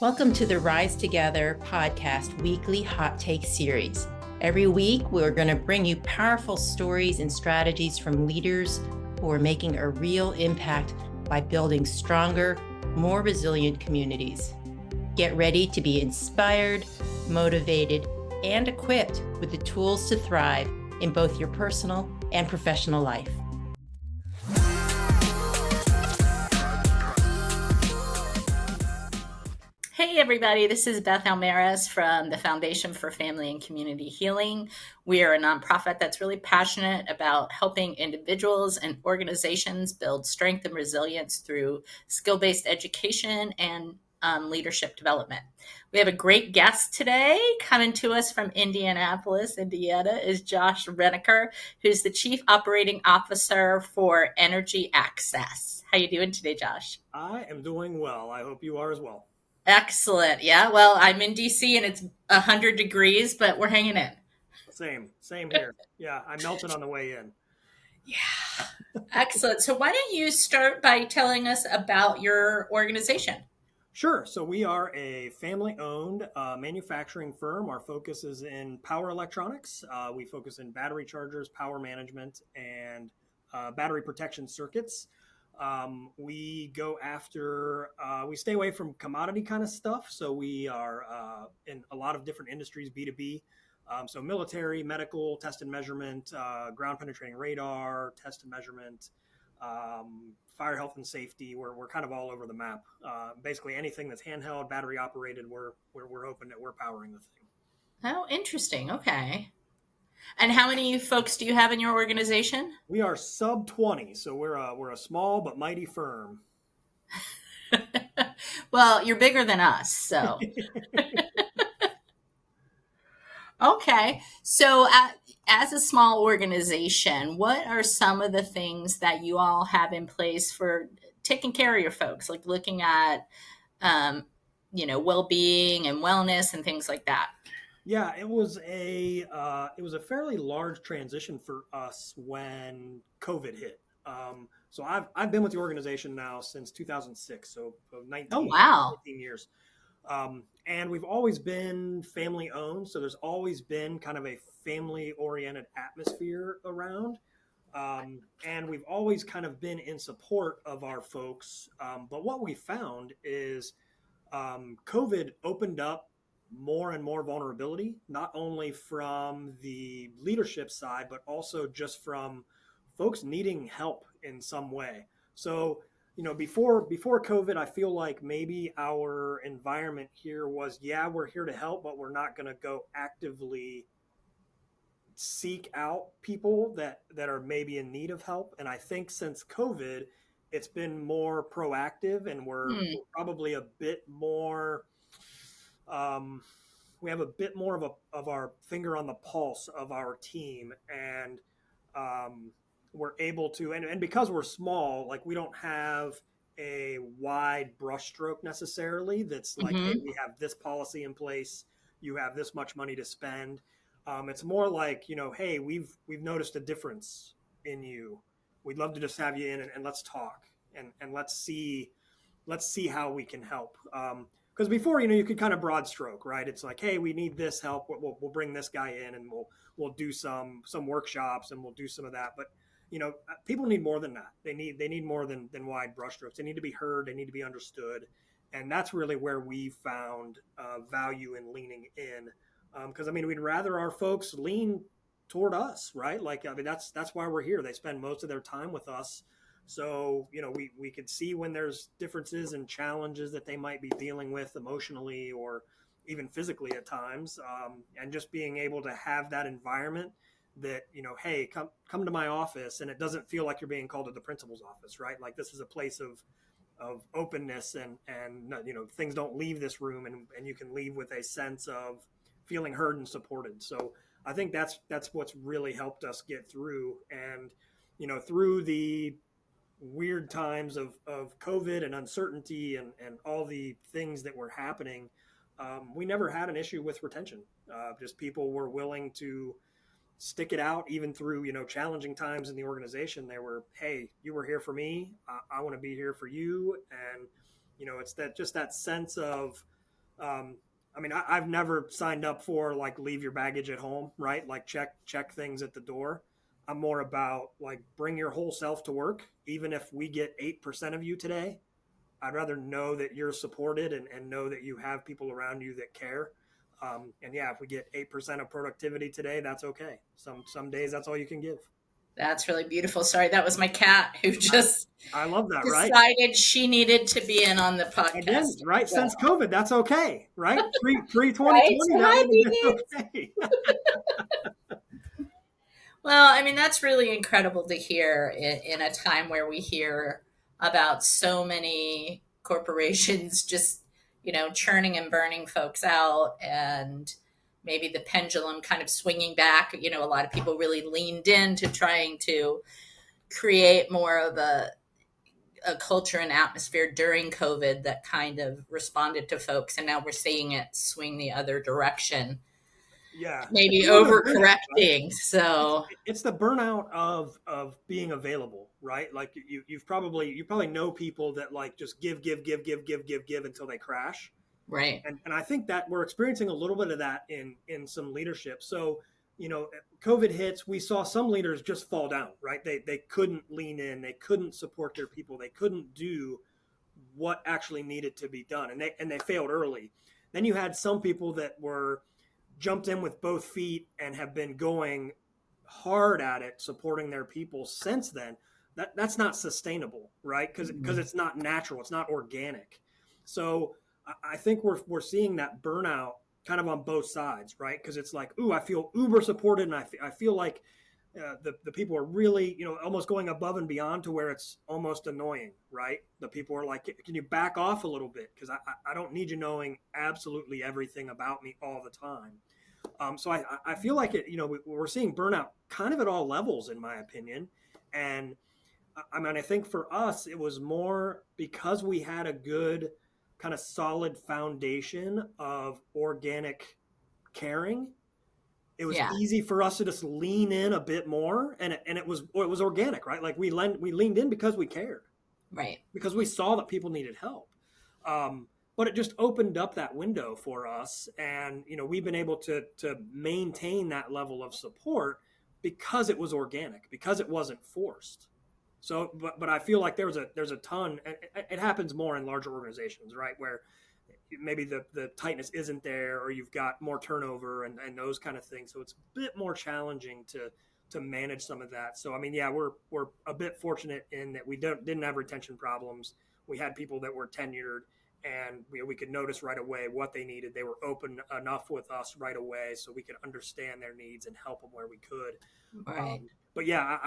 Welcome to the Rise Together podcast weekly hot take series. Every week, we're going to bring you powerful stories and strategies from leaders who are making a real impact by building stronger, more resilient communities. Get ready to be inspired, motivated, and equipped with the tools to thrive in both your personal and professional life. Hey everybody, this is Beth Almaraz from the Foundation for Family and Community Healing. We are a nonprofit that's really passionate about helping individuals and organizations build strength and resilience through skill-based education and leadership development. We have a great guest today. Coming to us from Indianapolis, Indiana, is Josh Renicker, who's the Chief Operating Officer for Energy Access. How you doing today, Josh? I am doing well. I hope you are as well. Excellent. Yeah. Well, I'm in DC and it's 100 degrees, but we're hanging in. Same here. Yeah, I melted on the way in. Yeah. Excellent. So why don't you start by telling us about your organization? Sure. So we are a family-owned manufacturing firm. Our focus is in power electronics. We focus in battery chargers, power management, and battery protection circuits. We go after, we stay away from commodity kind of stuff. So we are in a lot of different industries, B2B. So military, medical, test and measurement, ground penetrating radar, test and measurement, fire health and safety. We're kind of all over the map. Basically anything that's handheld, battery operated, we're hoping that we're powering the thing. Oh, interesting. Okay. And how many folks do you have in your organization? We are sub 20, so we're a small but mighty firm. Well, you're bigger than us, so. Okay. So, as a small organization, what are some of the things that you all have in place for taking care of your folks, like looking at, well-being and wellness and things like that? Yeah, it was a fairly large transition for us when COVID hit. So I've been with the organization now since 2006, so 19, Oh, wow. 19 years. And we've always been family owned, so there's always been kind of a family oriented atmosphere around. And we've always kind of been in support of our folks. But what we found is COVID opened up more and more vulnerability, not only from the leadership side, but also just from folks needing help in some way. So, before COVID, I feel like maybe our environment here was, yeah, we're here to help, but we're not going to go actively seek out people that are maybe in need of help. And I think since COVID, it's been more proactive, and we're probably a bit more. We have a bit more of our finger on the pulse of our team, and we're able to, and because we're small, like we don't have a wide brushstroke necessarily. That's like, hey, we have this policy in place. You have this much money to spend. It's more like, hey, we've noticed a difference in you. We'd love to just have you in and let's talk and let's see how we can help. Because before, you could kind of broad stroke, right? It's like, hey, we need this help. We'll bring this guy in, and we'll do some workshops, and we'll do some of that. But people need more than that. They need more than wide brushstrokes. They need to be heard. They need to be understood, and that's really where we found value in leaning in. Because we'd rather our folks lean toward us, right? Like, that's why we're here. They spend most of their time with us. So, we could see when there's differences and challenges that they might be dealing with emotionally or even physically at times. And just being able to have that environment that, hey, come to my office, and it doesn't feel like you're being called to the principal's office, right? Like, this is a place of openness and things don't leave this room, and you can leave with a sense of feeling heard and supported. So I think that's what's really helped us get through. And, through the weird times of COVID and uncertainty and all the things that were happening, we never had an issue with retention. Just people were willing to stick it out even through, challenging times in the organization. They were, hey, you were here for me. I want to be here for you. And, it's that sense of I mean, I've never signed up for like leave your baggage at home, right? Like check things at the door. I'm more about like bring your whole self to work, even if we get 8% of you today. I'd rather know that you're supported and know that you have people around you that care. And yeah, if we get 8% of productivity today, that's okay. Some days that's all you can give. That's really beautiful. Sorry, that was my cat who just I love that, right? decided she needed to be in on the Again, podcast right as well. since COVID, that's okay, right? Pre Right? 2020, So that hi, would have been Beans. okay. Well, I mean, that's really incredible to hear in a time where we hear about so many corporations just, churning and burning folks out, and maybe the pendulum kind of swinging back. A lot of people really leaned into trying to create more of a culture and atmosphere during COVID that kind of responded to folks. And now we're seeing it swing the other direction, Yeah, it's maybe a little bit of burnout, right? overcorrecting. So, It's the burnout of being available, right? Like you probably know people that like just give until they crash. right, And I think that we're experiencing a little bit of that in some leadership. So, COVID hits, we saw some leaders just fall down, right? They couldn't lean in, they couldn't support their people, they couldn't do what actually needed to be done, and they failed early. Then you had some people that were jumped in with both feet and have been going hard at it supporting their people since then. That's not sustainable, right? Because it's not natural, it's not organic. So I think we're seeing that burnout kind of on both sides, right? Because it's like, ooh, I feel uber supported, and I feel like the people are really, almost going above and beyond to where it's almost annoying, right? The people are like, can you back off a little bit? Because I don't need you knowing absolutely everything about me all the time. So I feel like we're seeing burnout kind of at all levels, in my opinion. And I mean, I think for us, it was more because we had a good kind of solid foundation of organic caring. It was yeah, easy for us to just lean in a bit more, and it was organic, right? Like we leaned in because we cared, right. because we saw that people needed help. Um, but it just opened up that window for us, and we've been able to maintain that level of support because it was organic, because it wasn't forced. So, but I feel like there's a ton. It happens more in larger organizations, right, where maybe the tightness isn't there, or you've got more turnover and those kind of things. So it's a bit more challenging to manage some of that. So I mean, yeah, we're a bit fortunate in that we didn't have retention problems. We had people that were tenured, and we could notice right away what they needed. They were open enough with us right away, so we could understand their needs and help them where we could. Right. But yeah,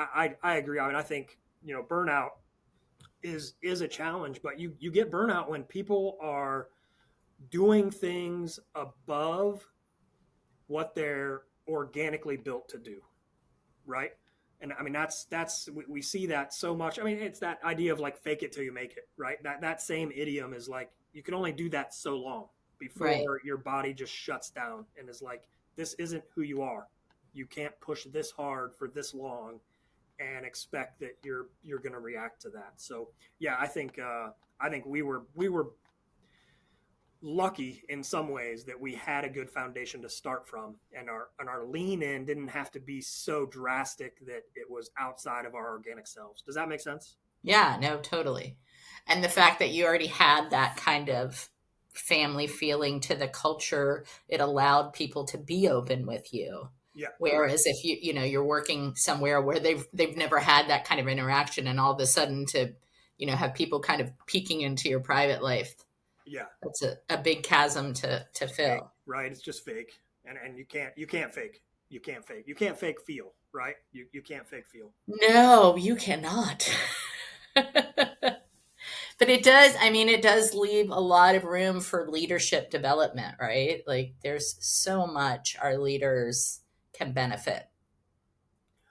I agree. I mean, I think burnout is a challenge, but you get burnout when people are doing things above what they're organically built to do, right? And I mean, we see that so much. I mean, it's that idea of like fake it till you make it, right? That same idiom is like you can only do that so long Right. before your body just shuts down and is like, this isn't who you are. You can't push this hard for this long and expect that you're going to react to that. So yeah, I think we were lucky in some ways that we had a good foundation to start from, and our lean in didn't have to be so drastic that it was outside of our organic selves. Does that make sense? Yeah, no, totally. And the fact that you already had that kind of family feeling to the culture, it allowed people to be open with you. Yeah, right. Whereas if you're working somewhere where they've never had that kind of interaction, and all of a sudden to, have people kind of peeking into your private life, Yeah, that's a big chasm to it's fake, fill. right? It's just fake, and you can't fake. You can't fake feel, right? You can't fake feel. No, you cannot. But it does leave a lot of room for leadership development, right? Like there's so much our leaders can benefit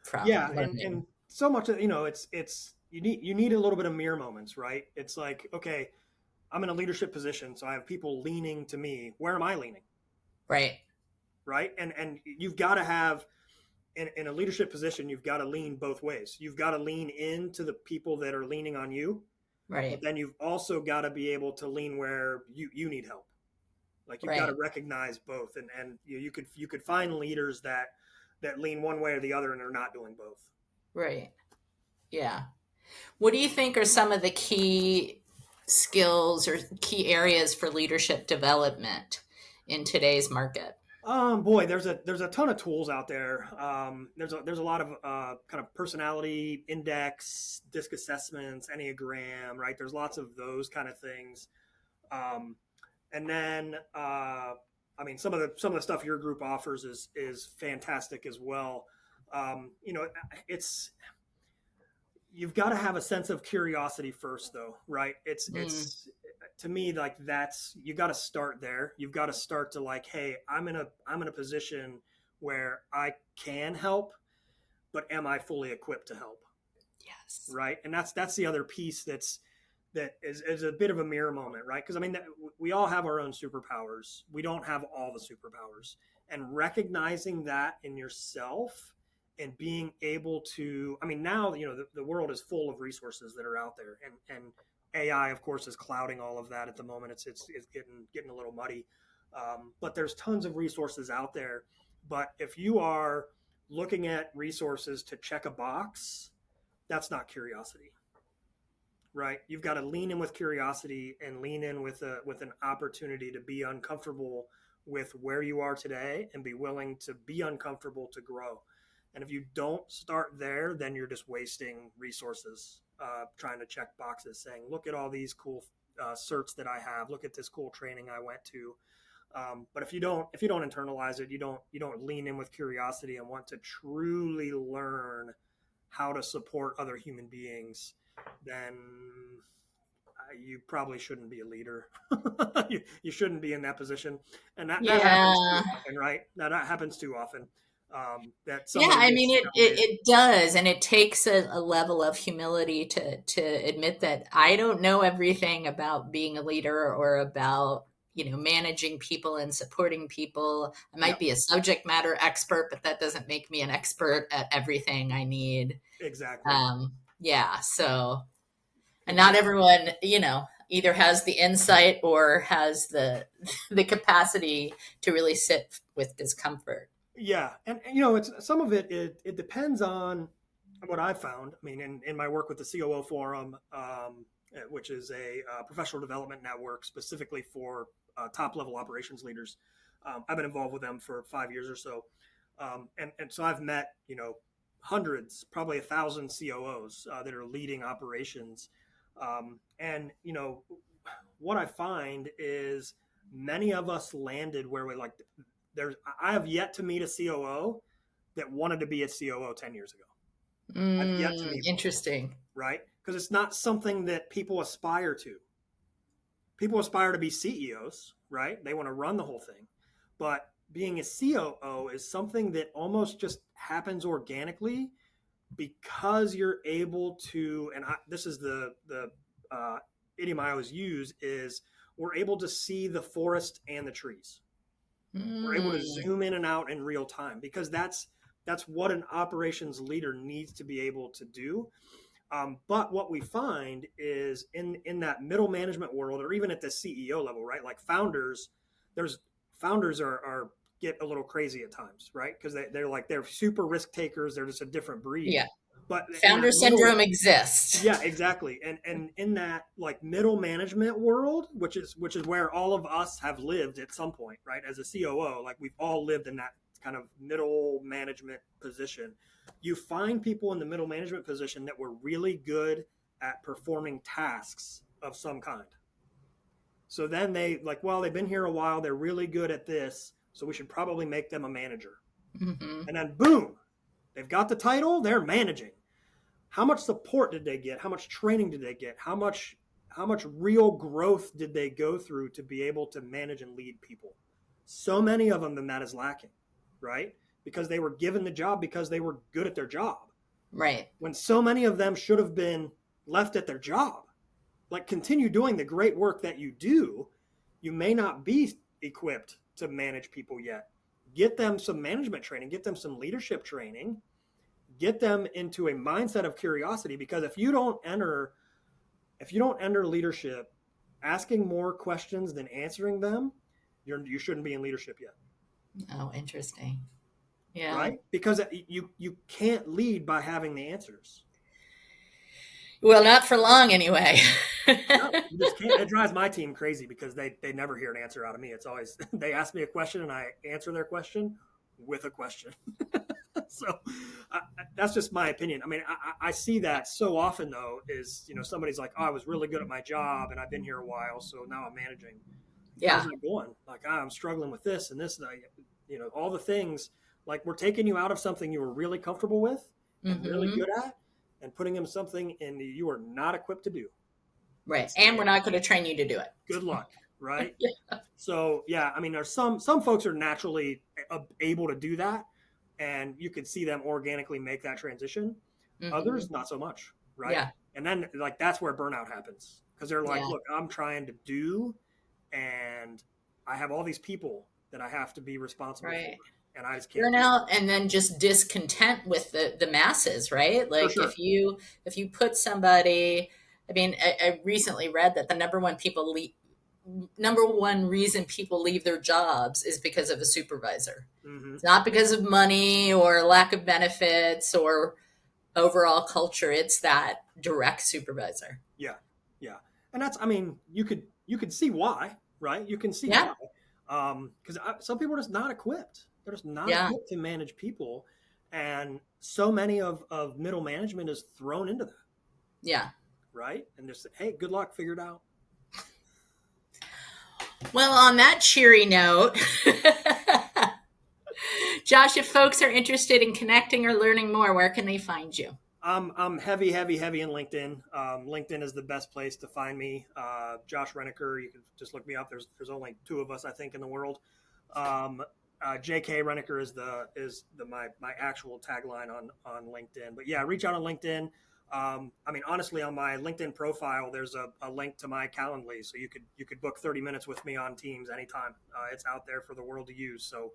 from Yeah, and learning. so much it's you need a little bit of mirror moments, right? It's like, okay, I'm in a leadership position, so I have people leaning to me. Where am I leaning? Right, Right? And you've got to have in a leadership position, you've got to lean both ways. You've got to lean into the people that are leaning on you, but right, then you've also got to be able to lean where you need help. Like you've got to Right. recognize both, and you could find leaders that lean one way or the other and are not doing both. Right. Yeah. What do you think are some of the key skills or key areas for leadership development in today's market? Boy, there's a ton of tools out there. There's a lot of kind of personality index, disc assessments, Enneagram, right? There's lots of those kind of things. Um, and then I mean, some of the stuff your group offers is fantastic as well. You know, it's you've got to have a sense of curiosity first, though, right? Mm, It's to me like that's you got to start there. You've got to start to like, hey, I'm in a position where I can help, but am I fully equipped to help? yes. Right, and that's the other piece that is a bit of a mirror moment, right? Because I mean, we all have our own superpowers. We don't have all the superpowers, and recognizing that in yourself and being able to, I mean, now you know the world is full of resources that are out there, and AI, of course, is clouding all of that at the moment. It's getting a little muddy, but there's tons of resources out there. But if you are looking at resources to check a box, that's not curiosity, right? You've got to lean in with curiosity and lean in with an opportunity to be uncomfortable with where you are today and be willing to be uncomfortable to grow. And if you don't start there, then you're just wasting resources trying to check boxes, saying, "Look at all these cool certs that I have. Look at this cool training I went to." But if you don't internalize it, you don't lean in with curiosity and want to truly learn how to support other human beings, then you probably shouldn't be a leader. You shouldn't be in that position, and that happens too Yeah. often, right? That happens too often. That Yeah, somebody I mean gets it, it elevated. it does, and it takes a level of humility to admit that I don't know everything about being a leader or about, managing people and supporting people. I Yeah, might be a subject matter expert, but that doesn't make me an expert at everything I need. exactly, Yeah, so and not exactly. everyone, either has the insight or has the the capacity to really sit with discomfort. Yeah, and you know, it's some of it depends on what I found. I mean, in my work with the COO Forum, which is a professional development network specifically for top level operations leaders, I've been involved with them for 5 years or so, and so I've met hundreds, probably 1,000 COOs that are leading operations, and you know what I find is many of us landed where we like there's I have yet to meet a COO that wanted to be a COO 10 years ago. I've yet to meet one, Interesting. right? Because it's not something that people aspire to. People aspire to be CEOs, right? They want to run the whole thing. But being a COO is something that almost just happens organically because you're able to, and this is the idiom I always use is we're able to see the forest and the trees. We're able to Mm, zoom in and out in real time because that's what an operations leader needs to be able to do. But what we find is in that middle management world, or even at the CEO level, right? Like there's founders are get a little crazy at times, right? Because they're super risk takers. They're just a different breed. yeah. But in that Founder middle, syndrome exists. yeah, exactly. And in that like middle management world, which is where all of us have lived at some point, right? As a COO, like we've all lived in that kind of middle management position. You find people in the middle management position that were really good at performing tasks of some kind. So then they like, well, they've been here a while, they're really good at this, so we should probably make them a manager. Hmm. And then boom, they've got the title, they're managing. How much support did they get? How much training did they get? How much real growth did they go through to be able to manage and lead people? So many of them, then that is lacking, right? Because they were given the job because they were good at their job. Right. When so many of them should have been left at their job. Like continue doing the great work that you do. You may not be equipped to manage people yet. Get them some management training, get them some leadership training, get them into a mindset of curiosity because if you don't enter leadership asking more questions than answering them, you shouldn't be in leadership yet. Oh, interesting. Yeah. Right? Because you can't lead by having the answers. Well, not for long anyway. No, you just can't. It drives my team crazy because they never hear an answer out of me. It's always they ask me a question and I answer their question with a question. So that's just my opinion. I mean, I see that so often though. Is somebody's like, oh, I was really good at my job and I've been here a while, so now I'm managing. Yeah. How's it going? Like, I'm struggling with this and this, and all the things. Like, we're taking you out of something you were really comfortable with and really good at, and putting them something you are not equipped to do. Right. And we're not going to train you to do it. Good luck. Right. Yeah. So, yeah, I mean, there's some folks are naturally able to do that, and you can see them organically make that transition. Others, not so much. Right. Yeah. And then, like, that's where burnout happens, because they're like, look, I'm trying to do, and I have all these people that I have to be responsible for. And I just can't burnout, and then just discontent with the masses, right? Like, sure. if you put somebody, I mean, I recently read that the number one reason people leave their jobs is because of a supervisor. It's not because of money or lack of benefits or overall culture. It's that direct supervisor. Yeah. And that's, I mean, you could see why, right? You can see why. Because some people are just not equipped. They're just not equipped to manage people. And so many of middle management is thrown into that. Yeah. Right? And just, hey, good luck, figure it out. Well, on that cheery note, Josh, if folks are interested in connecting or learning more, where can they find you? I'm heavy in LinkedIn. LinkedIn is the best place to find me. Josh Renicker, you can just look me up. There's only 2 of us, I think, in the world. JK Renicker is my actual tagline on LinkedIn. But yeah, reach out on LinkedIn. I mean, honestly, on my LinkedIn profile, there's a link to my Calendly, so you could book 30 minutes with me on Teams anytime. It's out there for the world to use. So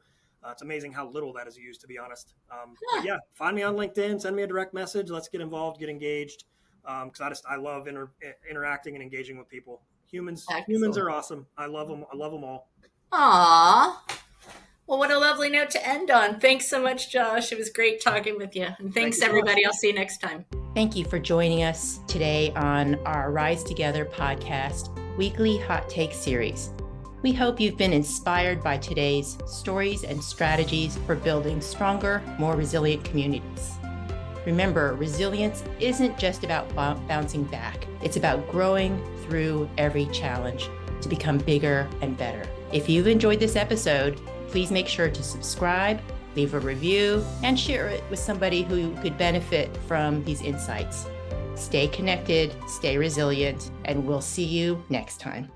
it's amazing how little that is used, to be honest. But yeah, find me on LinkedIn, send me a direct message. Let's get involved, get engaged. Because I love interacting and engaging with people. Humans are awesome. I love them all. Aww. Well, what a lovely note to end on. Thanks so much, Josh. It was great talking with you. And thanks, everybody. I'll see you next time. Thank you for joining us today on our Rise Together podcast weekly hot take series. We hope you've been inspired by today's stories and strategies for building stronger, more resilient communities. Remember, resilience isn't just about bouncing back. It's about growing through every challenge to become bigger and better. If you've enjoyed this episode, please make sure to subscribe, leave a review, and share it with somebody who could benefit from these insights. Stay connected, stay resilient, and we'll see you next time.